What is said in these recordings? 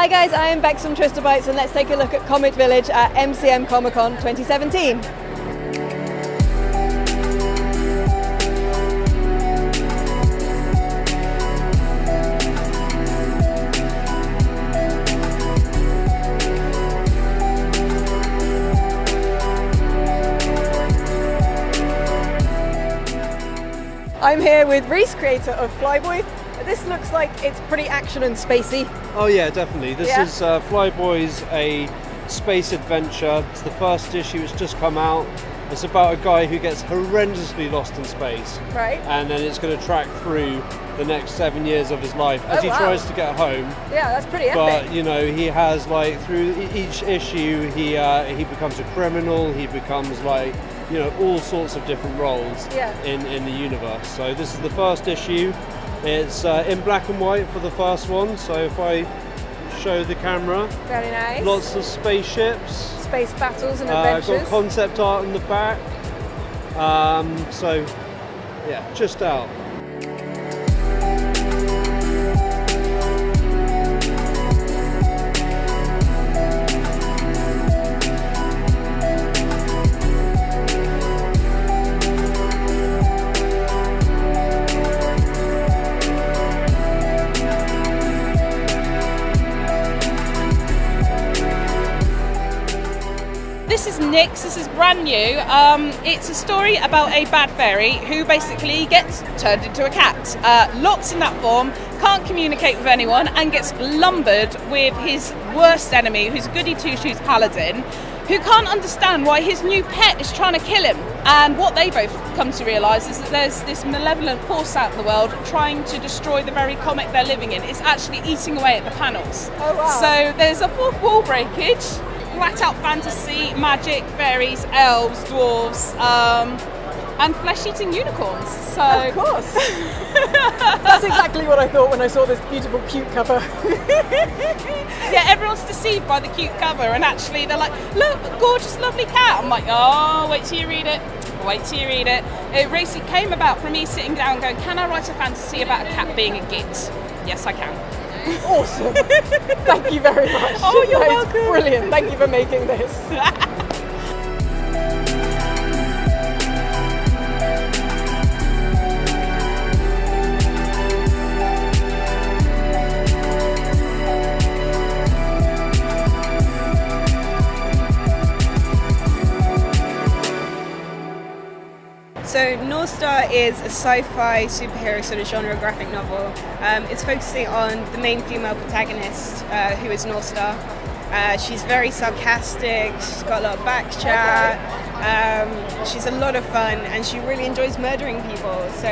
Hi guys, I am Bex from Trista, Bytes, and let's take a look at Comic Village at MCM Comicon 2017. I'm here with Reese, creator of FLYBOY. This looks like it's pretty action and spacey. Oh yeah, definitely. This is FLYBOY's a space adventure. It's the first issue, it's just come out. It's about a guy who gets horrendously lost in space. Right. And then it's going to track through the next 7 years of his life as he tries to get home. Yeah, that's pretty epic. But, you know, he has, like, through each issue, he becomes a criminal, he becomes, like, you know, all sorts of different roles in the universe. So this is the first issue. It's in black and white for the first one, so if I show the camera. Very nice. Lots of spaceships. Space battles and adventures. Got concept art in the back. So, yeah, just out. This is Nyx, this is brand new. It's a story about a bad fairy who basically gets turned into a cat, locked in that form, can't communicate with anyone, and gets lumbered with his worst enemy, who's a goody two-shoes paladin, who can't understand why his new pet is trying to kill him. And what they both come to realise is that there's this malevolent force out in the world trying to destroy the very comic they're living in. It's actually eating away at the panels. Oh wow. So there's a fourth wall breakage. Flat out fantasy, magic, fairies, elves, dwarves, and flesh-eating unicorns. So of course. That's exactly what I thought when I saw this beautiful, cute cover. Yeah, everyone's deceived by the cute cover, and actually they're like, look, gorgeous, lovely cat. I'm like, oh, wait till you read it. Wait till you read it. It basically came about from me sitting down going, can I write a fantasy about a cat being a git? Yes, I can. Awesome. Thank you very much. Oh, you're welcome. Brilliant. Thank you for making this. So North Star is a sci-fi superhero sort of genre graphic novel. It's focusing on the main female protagonist, who is North Star. She's very sarcastic, she's got a lot of back chat, she's a lot of fun, and she really enjoys murdering people. So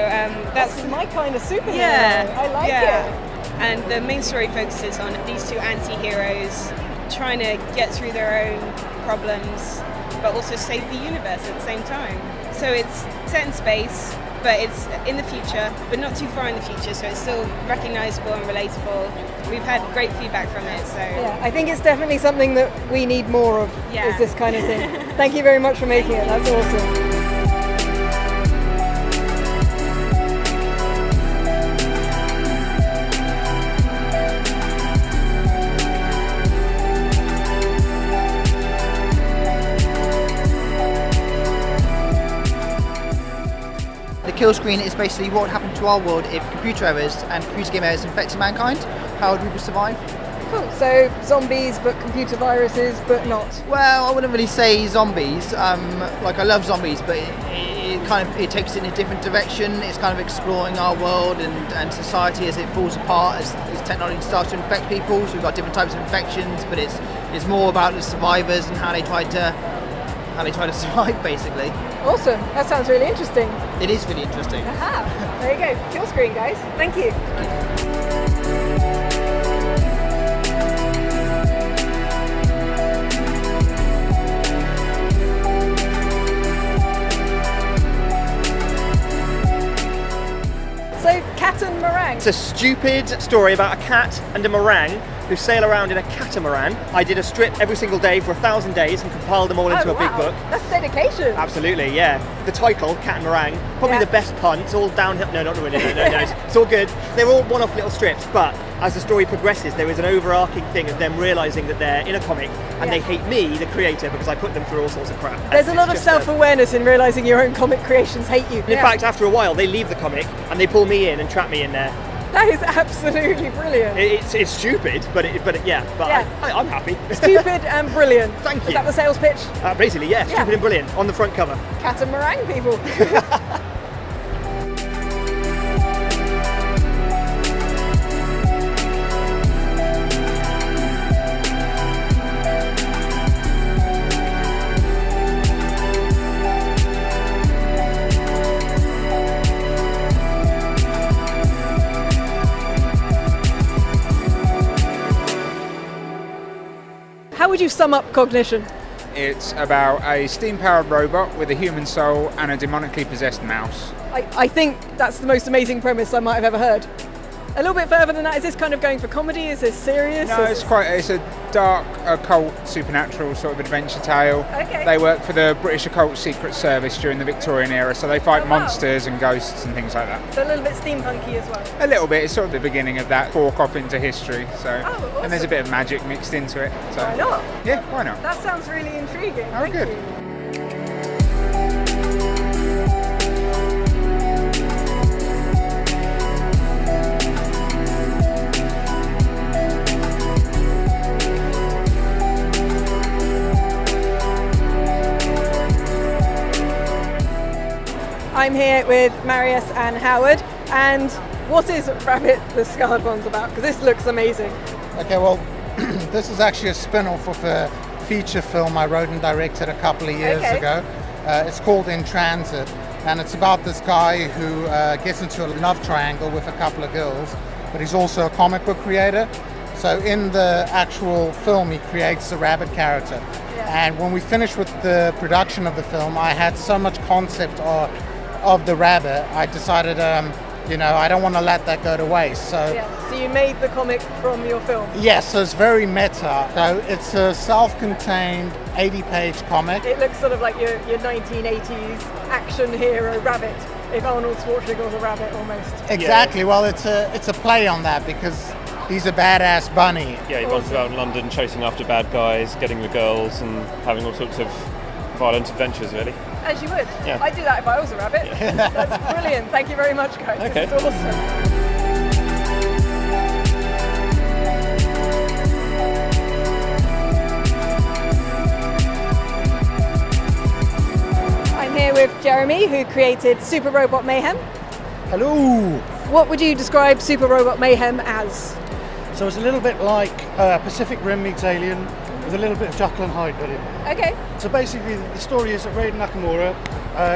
That's my kind of superhero. Yeah, I like it. And the main story focuses on these two anti-heroes trying to get through their own problems, but also save the universe at the same time. So it's set in space, but it's in the future, but not too far in the future, so it's still recognisable and relatable. We've had great feedback from it, so... Yeah, I think it's definitely something that we need more of, is this kind of thing. Thank you very much for making it, that's awesome. The kill screen is basically what would happen to our world if computer errors and computer game errors infected mankind. How would we survive? Cool, so zombies but computer viruses but not. Well, I wouldn't really say zombies. Like I love zombies, but it takes it in a different direction. It's kind of exploring our world and society as it falls apart, as technology starts to infect people. So we've got different types of infections, but it's more about the survivors and how they try to survive, basically. Awesome, that sounds really interesting. It is really interesting. Aha, there you go, kill screen guys, thank you. So, cat and meringue. It's a stupid story about a cat and a meringue who sail around in a catamaran. I did a strip every single day for 1,000 days and compiled them all into a big book. That's dedication. Absolutely, yeah. The title, Catamaran, probably the best pun. It's all downhill. No, not really. No. It's all good. They're all one-off little strips, but as the story progresses, there is an overarching thing of them realising that they're in a comic and they hate me, the creator, because I put them through all sorts of crap. There's a lot of self-awareness in realising your own comic creations hate you. In fact, after a while, they leave the comic and they pull me in and trap me in there. That is absolutely brilliant. It's stupid, but I'm happy. Stupid and brilliant. Thank you. Is that the sales pitch? Basically, yeah. Stupid and brilliant on the front cover. Catamaran people. How would you sum up Cognition? It's about a steam-powered robot with a human soul and a demonically possessed mouse. I think that's the most amazing premise I might have ever heard. A little bit further than that, is this kind of going for comedy? Is this serious? No, it's a dark, occult, supernatural sort of adventure tale. Okay. They work for the British Occult Secret Service during the Victorian era, so they fight monsters and ghosts and things like that. So a little bit steampunky as well? A little bit. It's sort of the beginning of that fork off into history. So, awesome. And there's a bit of magic mixed into it. So, why not? Yeah, why not? That sounds really intriguing. Oh, Thank good. you. I'm here with Marius and Howard, and what is Rabbit the Scarred One's about? Because this looks amazing. Okay, well, this is actually a spin-off of a feature film I wrote and directed a couple of years ago. It's called In Transit, and it's about this guy who gets into a love triangle with a couple of girls, but he's also a comic book creator. So in the actual film, he creates a rabbit character. And when we finished with the production of the film, I had so much concept art of the rabbit, I decided, I don't want to let that go to waste. So you made the comic from your film? Yes, so it's very meta. So it's a self-contained 80-page comic. It looks sort of like your 1980s action hero rabbit, if Arnold Schwarzenegger was a rabbit almost. Exactly, well it's a play on that because he's a badass bunny. Yeah, he runs around London chasing after bad guys, getting the girls and having all sorts of violent adventures, really. As you would. Yeah. I'd do that if I was a rabbit. Yeah. That's brilliant. Thank you very much, guys. Okay. This is awesome. I'm here with Jeremy, who created Super Robot Mayhem. Hello! What would you describe Super Robot Mayhem as? So it's a little bit like Pacific Rim meets Alien, with a little bit of Jekyll and Hyde in it. Okay. So basically the story is that Raiden Nakamura,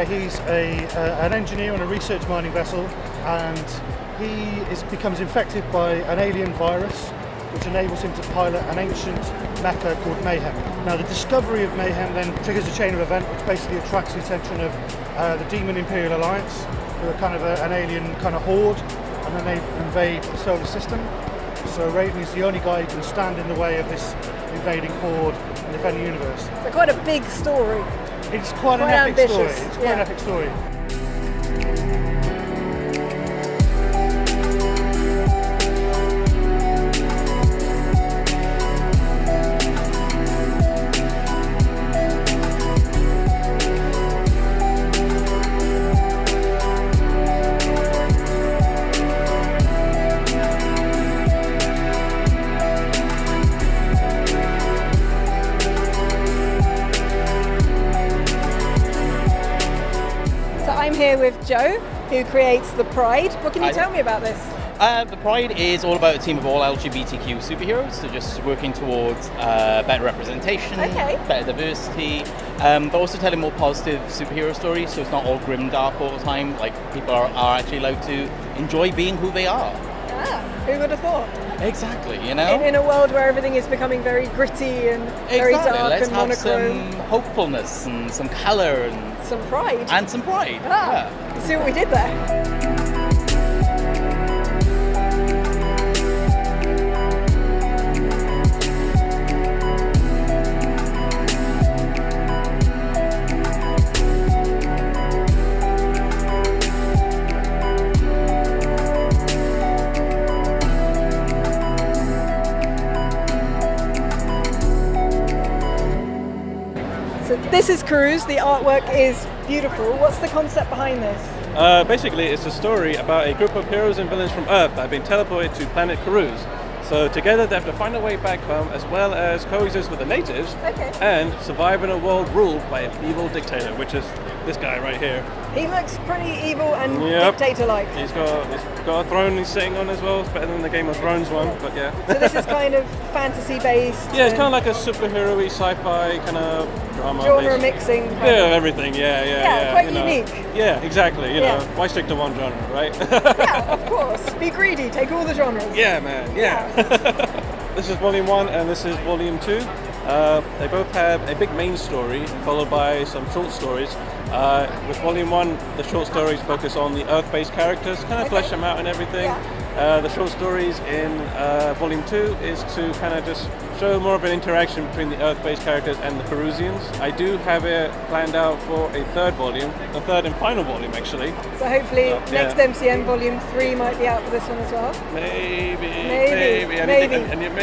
he's an engineer on a research mining vessel, and he becomes infected by an alien virus which enables him to pilot an ancient mecha called Mayhem. Now the discovery of Mayhem then triggers a chain of events which basically attracts the attention of the Demon Imperial Alliance, who are kind of an alien kind of horde, and then they invade the solar system. So Raiden is the only guy who can stand in the way of this invading horde and defend the universe. So quite a big story. It's quite an epic story. It's quite an epic story. I'm here with Joe, who creates The Pride. What can you tell me about this? The Pride is all about a team of all LGBTQ superheroes, so just working towards better representation, better diversity, but also telling more positive superhero stories, so it's not all grim dark all the time. Like, people are actually allowed to enjoy being who they are. Who would have thought? Exactly, you know? In a world where everything is becoming very gritty and very dark Let's and have monochrome. some hopefulness and some colour and some pride. And some pride. See what we did there? So this is Cruise. The artwork is beautiful. What's the concept behind this? Basically, it's a story about a group of heroes and villains from Earth that have been teleported to planet Cruise. So together they have to find a way back home, as well as coexist with the natives, and survive in a world ruled by an evil dictator, which is this guy right here. He looks pretty evil and dictator-like. He's got a throne he's sitting on as well. It's better than the Game of Thrones one, but yeah. So this is kind of fantasy-based. Yeah, it's kind of like a superhero-y, sci-fi kind of drama. Genre mixing. Everything. Yeah, quite you know. unique. Yeah, exactly. You know, why stick to one genre, right? Yeah, of course. Be greedy. Take all the genres. Yeah, man. Yeah. This is Volume 1 and this is Volume 2. They both have a big main story followed by some short stories. With Volume 1, the short stories focus on the Earth-based characters, kind of flesh them out and everything. The short stories in Volume 2 is to kind of just show more of an interaction between the Earth-based characters and the Perusians. I do have it planned out for a third volume, a third and final volume actually. So hopefully next MCM Volume 3 might be out for this one as well. Maybe.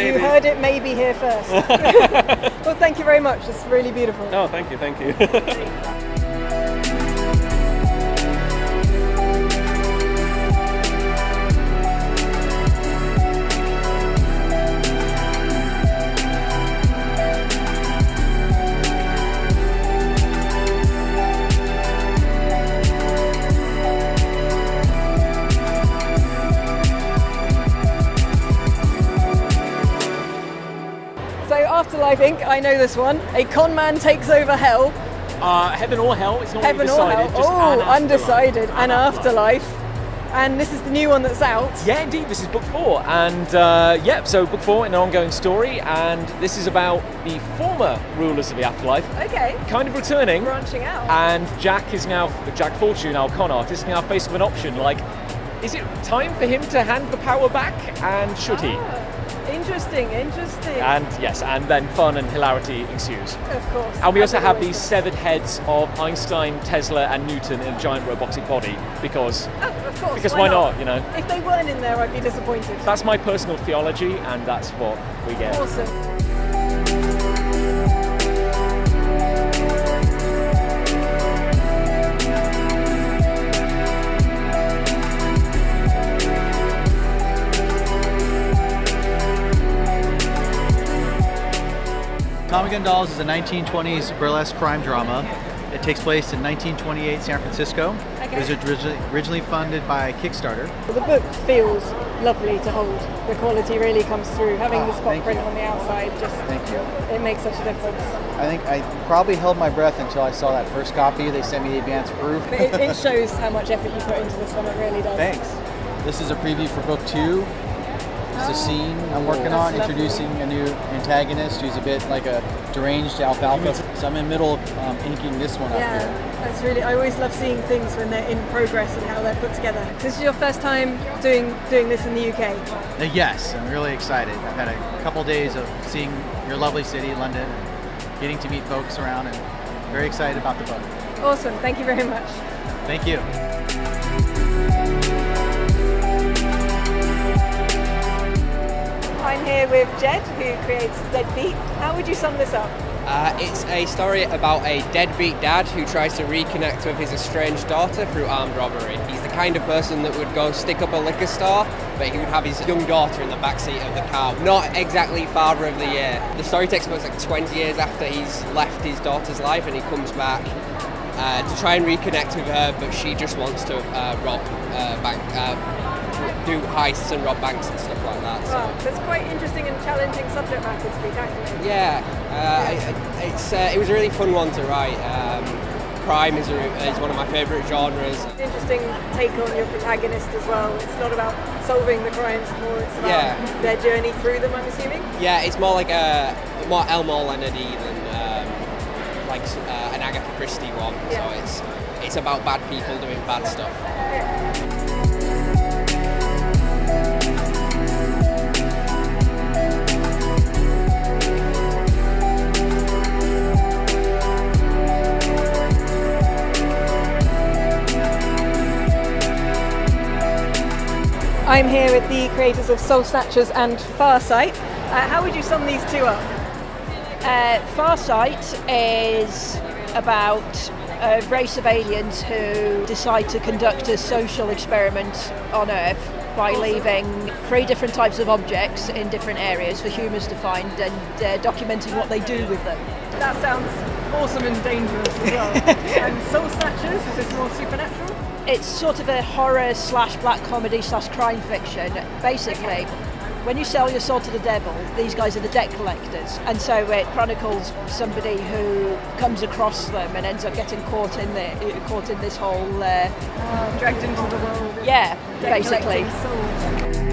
You heard it maybe here first. Well, thank you very much. It's really beautiful. Oh, thank you. So Afterlife Inc., I know this one. A con man takes over hell. Heaven or hell, it's not Heaven really or decided. hell. Just undecided. An afterlife. And this is the new one that's out. Yeah, indeed, this is book 4. And so book 4, an ongoing story. And this is about the former rulers of the afterlife. Okay. Kind of returning. Branching out. And Jack Fortune, our con artist, is now faced with an option. Like, is it time for him to hand the power back? And should he? Interesting. And yes, and then fun and hilarity ensues. Of course. And we also have these severed heads of Einstein, Tesla, and Newton in a giant robotic body because why not? You know. If they weren't in there, I'd be disappointed. That's my personal theology, and that's what we get. Awesome. Comicon Dolls is a 1920s burlesque crime drama. It takes place in 1928 San Francisco. It was originally funded by Kickstarter. The book feels lovely to hold. The quality really comes through. Having the spot print on the outside it makes such a difference. I think I probably held my breath until I saw that first copy. They sent me the advanced proof. But it shows how much effort you put into this one. It really does. Thanks. This is a preview for book 2. It's a scene I'm working on, introducing a new antagonist who's a bit like a deranged alfalfa. So I'm in the middle of inking this one up here. That's really, I always love seeing things when they're in progress and how they're put together. This is your first time doing this in the UK? Yes, I'm really excited. I've had a couple days of seeing your lovely city, London, and getting to meet folks around, and very excited about the book. Awesome, thank you very much. Thank you. I'm here with Jed, who creates Deadbeat. How would you sum this up? It's a story about a deadbeat dad who tries to reconnect with his estranged daughter through armed robbery. He's the kind of person that would go stick up a liquor store, but he would have his young daughter in the backseat of the car. Not exactly Father of the Year. The story takes place like 20 years after he's left his daughter's life, and he comes back to try and reconnect with her, but she just wants to do heists and rob banks and stuff like that. So. Wow, that's quite interesting and challenging subject matter to be tackling. Yeah, it was a really fun one to write. Crime is one of my favourite genres. Interesting take on your protagonist as well. It's not about solving the crimes, more it's about their journey through them, I'm assuming? Yeah, it's more like more Elmore Leonard-y than an Agatha Christie one. Yeah. So it's about bad people doing bad stuff. Yeah. I'm here with the creators of SOULSNATCHERS and Farsight. How would you sum these two up? Farsight is about a race of aliens who decide to conduct a social experiment on Earth by leaving 3 different types of objects in different areas for humans to find and documenting what they do with them. That sounds awesome and dangerous as well. And SOULSNATCHERS, is this more supernatural? It's sort of a horror / black comedy / crime fiction. Basically, when you sell your soul to the devil, these guys are the debt collectors, and so it chronicles somebody who comes across them and ends up getting caught in this whole dragged into the world. Yeah, Debt basically. collecting souls.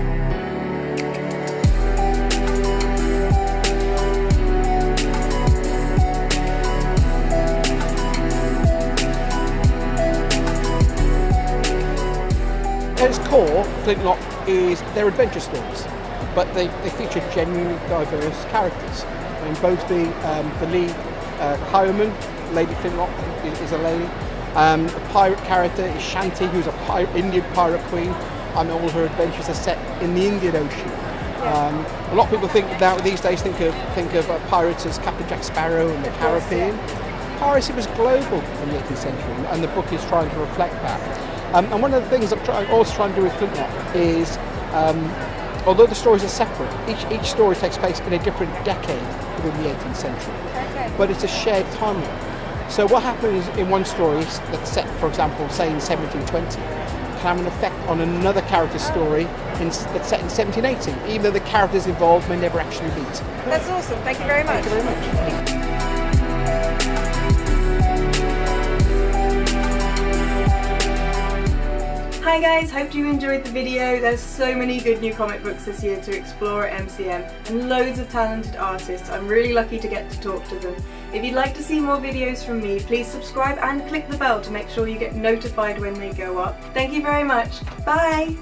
At its core, Flintlock is their adventure stories, but they feature genuinely diverse characters. I mean, both the lead highwayman, Lady Flintlock, is a lady. The pirate character is Shanti, who's a Indian pirate queen, and all her adventures are set in the Indian Ocean. A lot of people these days think of pirates as Captain Jack Sparrow and the Caribbean. Piracy was global in the 18th century, and the book is trying to reflect that. And one of the things I'm also trying to do with Flintlock is, although the stories are separate, each story takes place in a different decade within the 18th century, but it's a shared timeline. So what happens in one story that's set, for example, say in 1720, can have an effect on another character's story that's set in 1780, even though the characters involved may never actually meet. That's awesome. Thank you very much. Thank you very much. Hi guys, hope you enjoyed the video. There's so many good new comic books this year to explore at MCM and loads of talented artists. I'm really lucky to get to talk to them. If you'd like to see more videos from me, please subscribe and click the bell to make sure you get notified when they go up. Thank you very much. Bye!